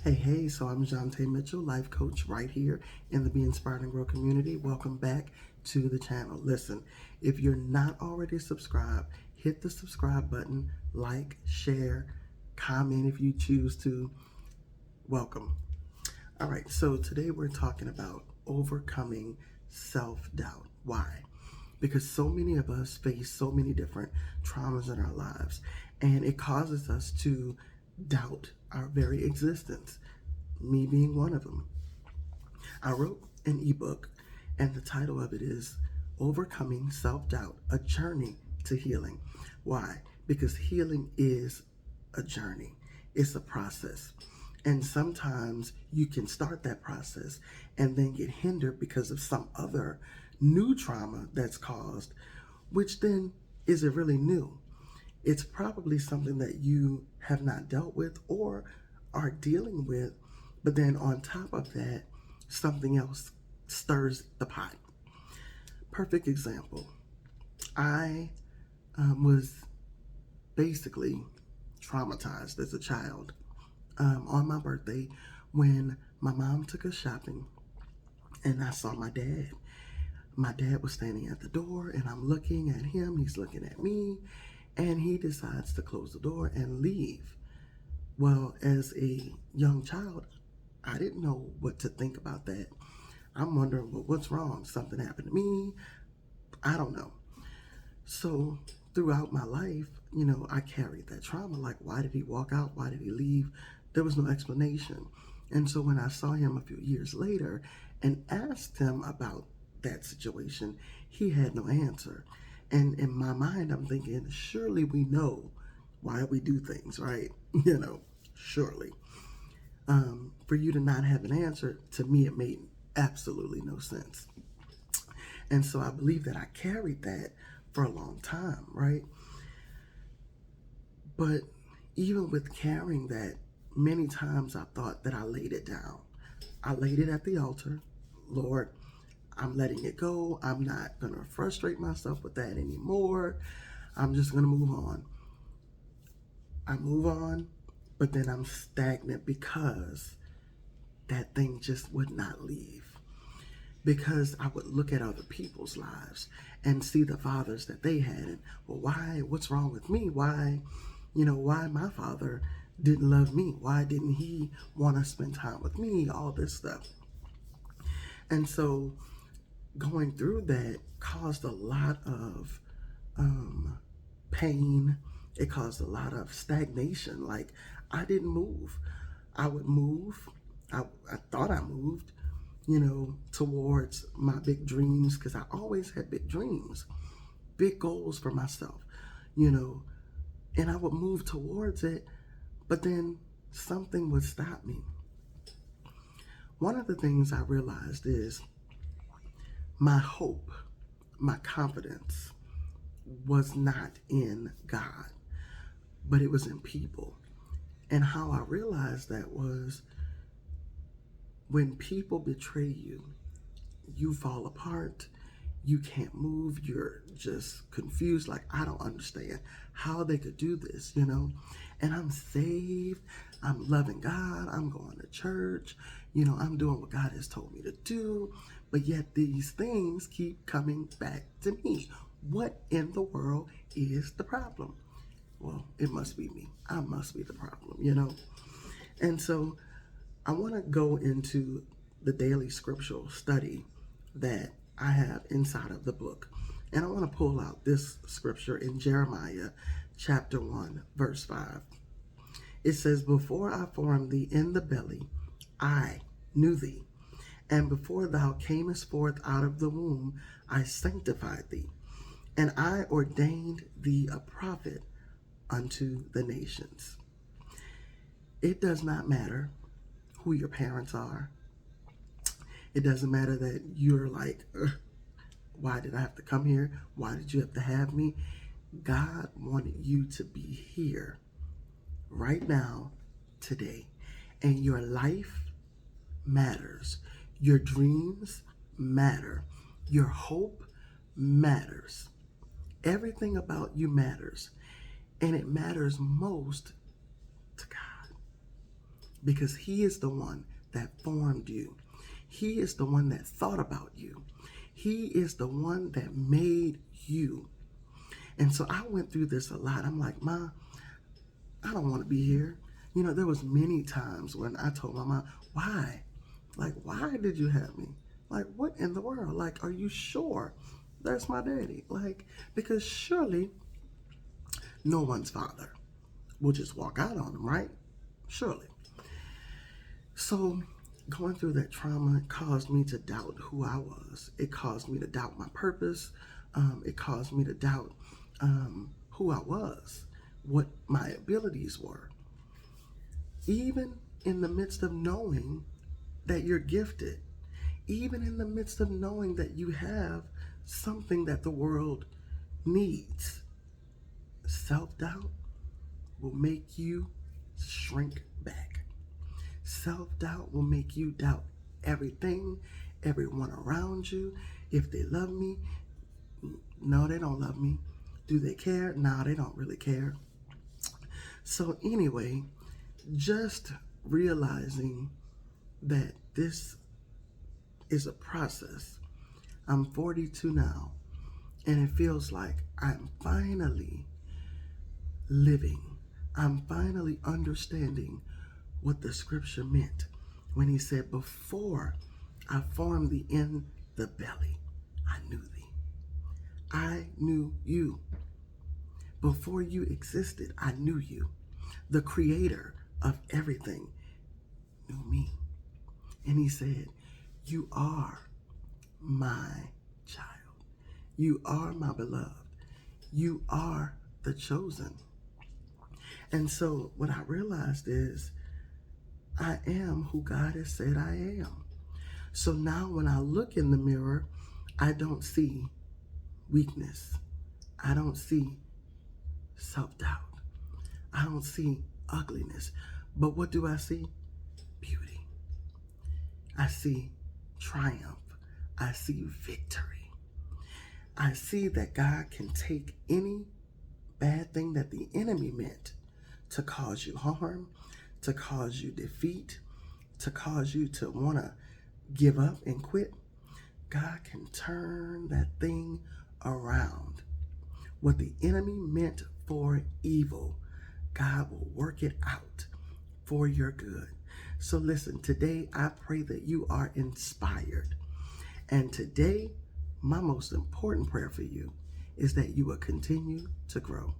Hey, so I'm Jonte Mitchell, life coach right here in the Be Inspired and Grow community. Welcome back to the channel. Listen, if you're not already subscribed, hit the subscribe button, like, share, comment if you choose to. Welcome. All right, so today we're talking about overcoming self-doubt. Why? Because so many of us face so many different traumas in our lives, and it causes us to doubt our very existence, me being one of them. I wrote an ebook, and the title of it is Overcoming Self-Doubt, A Journey to Healing. Why? Because healing is a journey. It's a process. And sometimes you can start that process and then get hindered because of some other new trauma that's caused, which then isn't really new. It's probably something that you have not dealt with or are dealing with, but then on top of that, something else stirs the pot. Perfect example. I was basically traumatized as a child on my birthday when my mom took us shopping and I saw my dad. My dad was standing at the door and I'm looking at him, he's looking at me, and he decides to close the door and leave. Well, as a young child, I didn't know what to think about that. I'm wondering, well, what's wrong? Something happened to me? I don't know. So throughout my life, I carried that trauma. Like, why did he walk out? Why did he leave? There was no explanation. And so when I saw him a few years later and asked him about that situation, he had no answer. And in my mind, I'm thinking, surely we know why we do things, right? Surely. For you to not have an answer, to me, it made absolutely no sense. And so I believe that I carried that for a long time, right? But even with carrying that, many times I thought that I laid it down. I laid it at the altar. Lord, I'm letting it go. I'm not going to frustrate myself with that anymore. I'm just going to move on. I move on, but then I'm stagnant because that thing just would not leave. Because I would look at other people's lives and see the fathers that they had, and well, why? What's wrong with me? Why my father didn't love me? Why didn't he want to spend time with me? All this stuff. And so going through that caused a lot of pain. It caused a lot of stagnation. Like, I didn't move. I would move. I thought I moved, towards my big dreams, because I always had big dreams, big goals for myself, and I would move towards it, but then something would stop me. One of the things I realized is my hope, my confidence was not in God, but it was in people. And how I realized that was when people betray you, you fall apart, you can't move, you're just confused, like, I don't understand how they could do this, and I'm saved, I'm loving God, I'm going to church, I'm doing what God has told me to do, but yet these things keep coming back to me. What in the world is the problem? Well, it must be me. I must be the problem. And so I want to go into the daily scriptural study that I have inside of the book. And I want to pull out this scripture in Jeremiah chapter 1, verse 5. It says, "Before I formed thee in the belly, I knew thee. And before thou camest forth out of the womb, I sanctified thee. And I ordained thee a prophet unto the nations." It does not matter who your parents are. It doesn't matter that you're like, why did I have to come here? Why did you have to have me? God wanted you to be here right now, today. And your life matters. Your dreams matter. Your hope matters. Everything about you matters. And it matters most to God. because He is the one that formed you. He is the one that thought about you. He is the one that made you. And so I went through this a lot. I'm like, Ma, I don't want to be here. You know, there was many times when I told my mom, why? Like, why did you have me? Like, what in the world? Like, are you sure that's my daddy? Like, because surely no one's father will just walk out on him, right? Surely. So going through that trauma caused me to doubt who I was. It caused me to doubt my purpose. It caused me to doubt who I was, what my abilities were. Even in the midst of knowing that you're gifted, even in the midst of knowing that you have something that the world needs, self-doubt will make you shrink back. Self-doubt will make you doubt everything, everyone around you. If they love me, no, they don't love me. Do they care? No, they don't really care. So anyway, just realizing that this is a process. I'm 42 now, and it feels like I'm finally living. I'm finally understanding what the scripture meant when He said, before I formed thee in the belly, I knew thee. I knew you. Before you existed, I knew you. The creator of everything knew me. And He said, you are my child. You are my beloved. You are the chosen. And so what I realized is I am who God has said I am. So now when I look in the mirror, I don't see weakness. I don't see self-doubt. I don't see ugliness. But what do I see? Beauty. I see triumph. I see victory. I see that God can take any bad thing that the enemy meant to cause you harm, to cause you defeat, to cause you to want to give up and quit. God can turn that thing around. What the enemy meant for evil, God will work it out for your good. So listen, today I pray that you are inspired. And today, my most important prayer for you is that you will continue to grow.